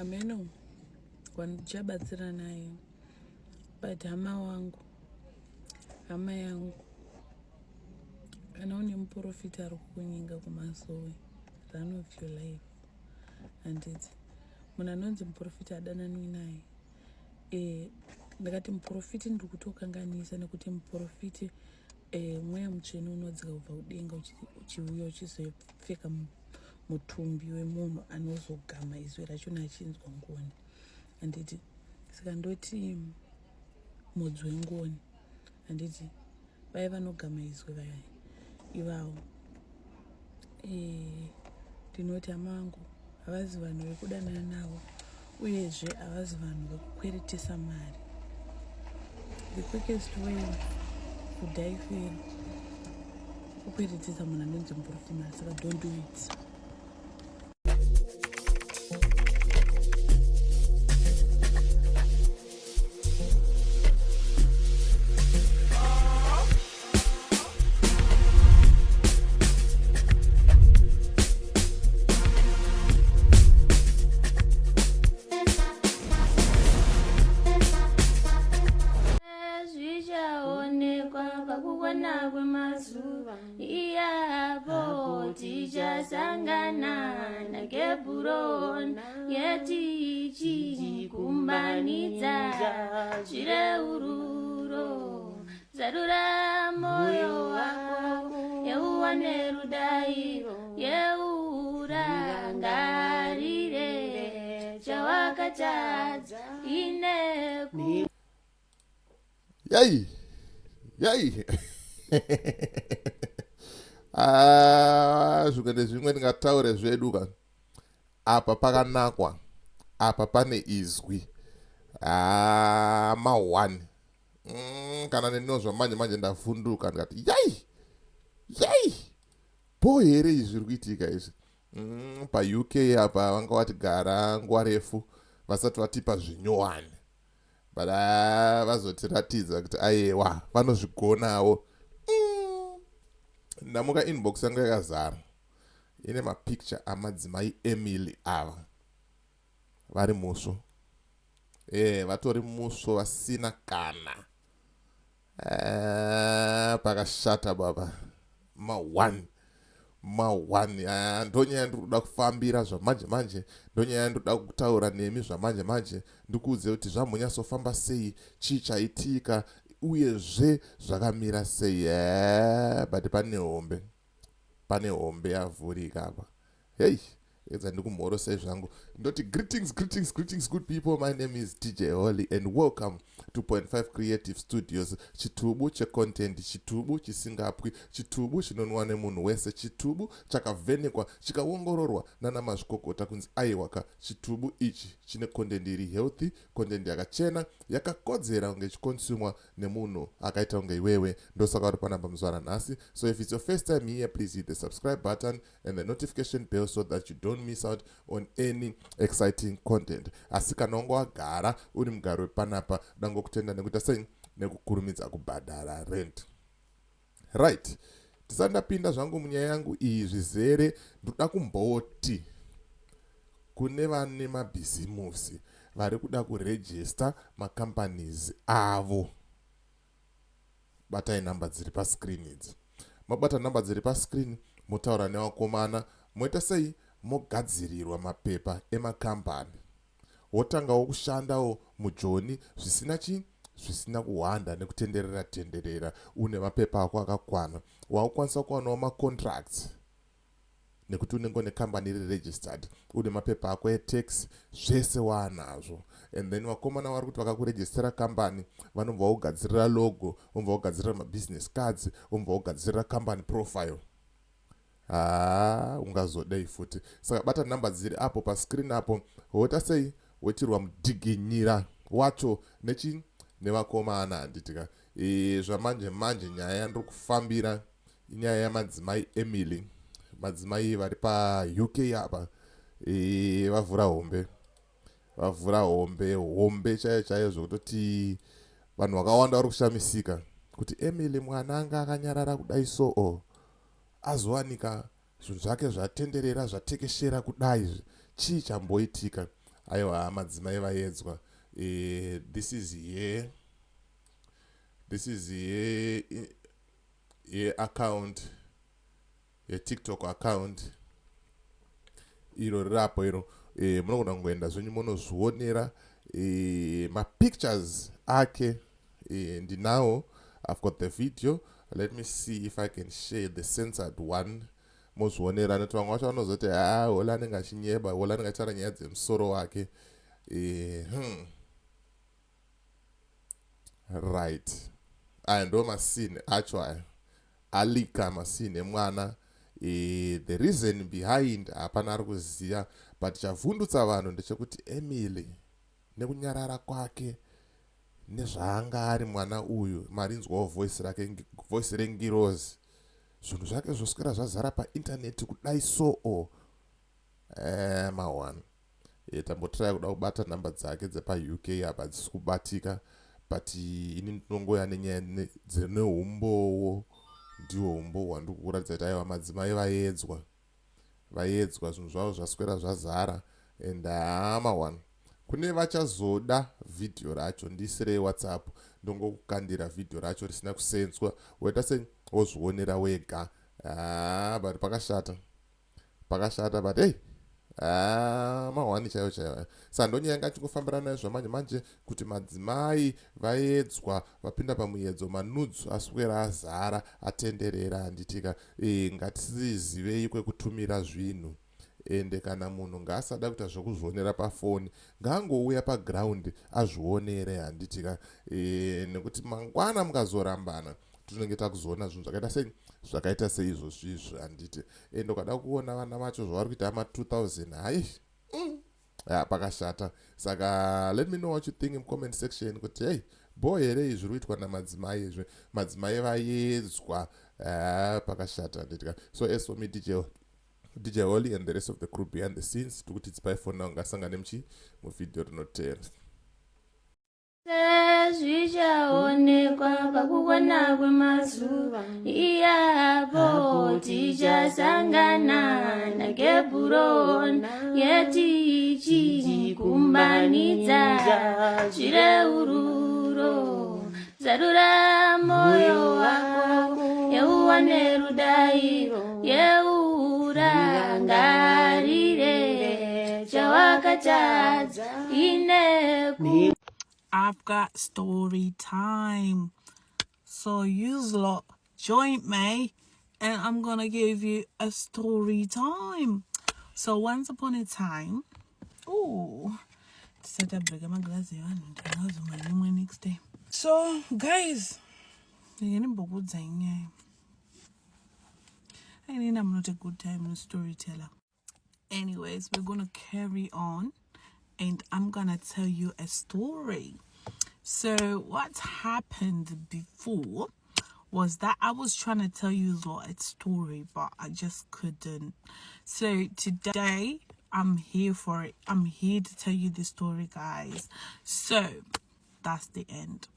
ameno wandichabatsira naye but hama yangu kana une muprofita ari kunyinga kumasowe run of your life handiti munhu anonzi muprofita adananwi naye ndakati muprofiti ndiri kutokanganisa nekuti muprofiti mweya mutsvene unodzika kubva kudenga uchiuya uchizopfeka mutumbi wemunhu anozogama izwi rachona achinzwa ngoni handiti saka ndoti mudzi wengoni handiti vaya vanogama izwi vaya ivavo ndinoti hama vangu havazi vanhu vekudanana navo uyezve havazi vanhu vekukweretesa mari. The quickest way kudai feri kukweretesa munhu anonzi muprofita mari, saka don't do it. Sangana na geburon yeti kumbanidza chire ururo zarura moyo wako yeuwane rudairo yeurangarire chawakatadza ineku yai zvimwe zvimwe ndingataure zvedu apa pakanakwa apa pane izwi ma1 kana nenozva manje ndafunduka ndikati yai bo here izvi zviri kuitika izvi pauk apa vanga vatigara nguva refu vasati vatipa zvinyowani but vazotiratidza kuti aiwa vanozvigonawo. Ndamuka inbox yangu yakazara ine mapicture amadzimai Emily ava vari musvo vatori musvo vasina kana pakashata baba ma1 ndonyaya ndiri kuda kufambira zvamanje ndonyaya ndiri kuda kutaura nemi zvamanje ndikuudze kuti zvamunyatsofamba sei chii chaitika uyezve zvakamira sei but pane hombe yavhurika apa hey edza ndikumhoro sei zvangu ndoti greetings good people. My name is DJ Holly and welcome to 2.5 Creative Studios, chitubu checontent, chitubu chisingapwi, chitubu chinonwa nemunhu wese, chitubu chakavhenekwa chikaongororwa nana mazvikokota kunzi aiwaka chitubu ichi chine content iri healthy, content yakachena yakakodzera kunge chikonsumwa nemunhu akaita kunge iwewe. Ndosaka uri panapa muzvara nhasi. So if it's your first time here, please hit the subscribe button and the notification bell so that you don't miss out on any exciting content. Asi kana wanga wagara uri mugaro wepanapa dango kutenda nekuita sei nekukurumidza kubhadhara rent. Right, tisandapinda zvangu munyaya yangu iyi zvizere, ndoda kumboti kune vane mabhizimusi vari kuda kuregister macompanies avo. Batai namba dziri pascreen idzi. Mabata namba dziri pascreen, motaura nevakomana, moita sei mogadzirirwa mapepa emakampani. Wotangawo kushandawo mujoni zvisina kuhwanda nekutenderera une mapepa ako akakwana. Waukwanisa kuwanawo macontracts nekuti unenge nekambani iri registered, une mapepa ako etax, zvese wanazvo. And then vakomana vari kuti vakakurejistera kambani vanobva vagadzirira logo, vobva vagadzirira mabusiness cards, vobva vagadzirira company profile. Ungazodai futi. Saka bata namba dziri apo pascreen apo, woita sei wetirwa mudhiginyira wacho nevakomana handitika. Zvamanje nyaya yandiri kufambira inyaya yamadzimai Emily, madzimai vari paUK apa. Vavhura hombe chaiyo zvokutoti vanhu vakawanda vari kushamisika kuti Emily mwana anga akanyarara kudai so azowanika zvinhu zvake zvatenderera zvatekeshera kudai chii chamboitika. aiwa madzimai vaedzwa. This is ye account, ye TikTok account iro rirapo iro. Munogona kungoenda zvenyu munozvionera mapictures ake. Ndinawo, I've got the video. Let me see if I can share the censored one. Mozvionera nekuti vamwe vacho vanozoti hola anenge achinyeba, hola anenge achitaura nyaya dzemusoro wake. Right, aya ndo masini acho aya alika masini emwana. The reason behind hapana ari kuziva, but chavhundutsa vanhu ndechekuti Emily nekunyarara kwake nezvaanga ari mwana uyu, marinzwawo voice rengirozi, zvinhu zvake zvoswera zvazara paintaneti kudai so mawana. Tambotirai kuda kubata nhamba dzake dzepa-UK apa dzisi kubatika, but ini ndinongoya nenyaya dzeneumbowo. Ndiwo umbo hwandiri kuratidza kuti aiwa madzimai vaedzwa, zvinhu zvavo zvaswera zvazara. And mawana, kune vachazoda vhidhiyo racho ndiisirei WhatsApp, ndongokukandira vhidhiyo racho risina kusenzwa, woita sei wozvionera wega. But pakashata but hey, mahwani chaiwo chaiwo. Saka ndonyaya yanga achingofambira nayo zvamanje manje kuti madzimai vaedzwa, vapinda pamuedzo, manudzu aswera azara, atenderera. Handitika ngatizivei kwekutumira zvinhu. Ende kana munhu ngaasada kuita zvokuzvionera pafoni, ngaangouya paground azvionere. Handitika nekuti mangwana mukazorambana tinenge takuzoona zvinhu zvakaita seizvozvizvo. Handiti ende ukada kuona vana vacho zvavari kuita ama-2000 hai pakashata. Saka let me know what you think in comment section kuti hey, boy here izvi zviri kuitwa namadzimai izvi, madzimai vaedzwa. Pakashata. Handitika. So as for me, DJ Holly and the rest of the crew behind the scenes, tukuti tsipai for now, ngasangane muvhidhiyo rinotera. Zvichaonekwa pakukwana kwemazuva, iyapo tichasangana naGebhuroni yetichikumbanidza zvireururo. Zarura moyo wako, yeuwane rudairo, yeurangarire chawakatadza ineku. I've got story time. So you lot join me and I'm gonna give you a story time. So once upon a time, set up my glass next day. So guys, I'm not a good time in storyteller. Anyways, we're gonna carry on and I'm gonna tell you a story. So what happened before was that I was trying to tell you a story, but I just couldn't. So today I'm here for it. I'm here to tell you the story, guys. So that's the end.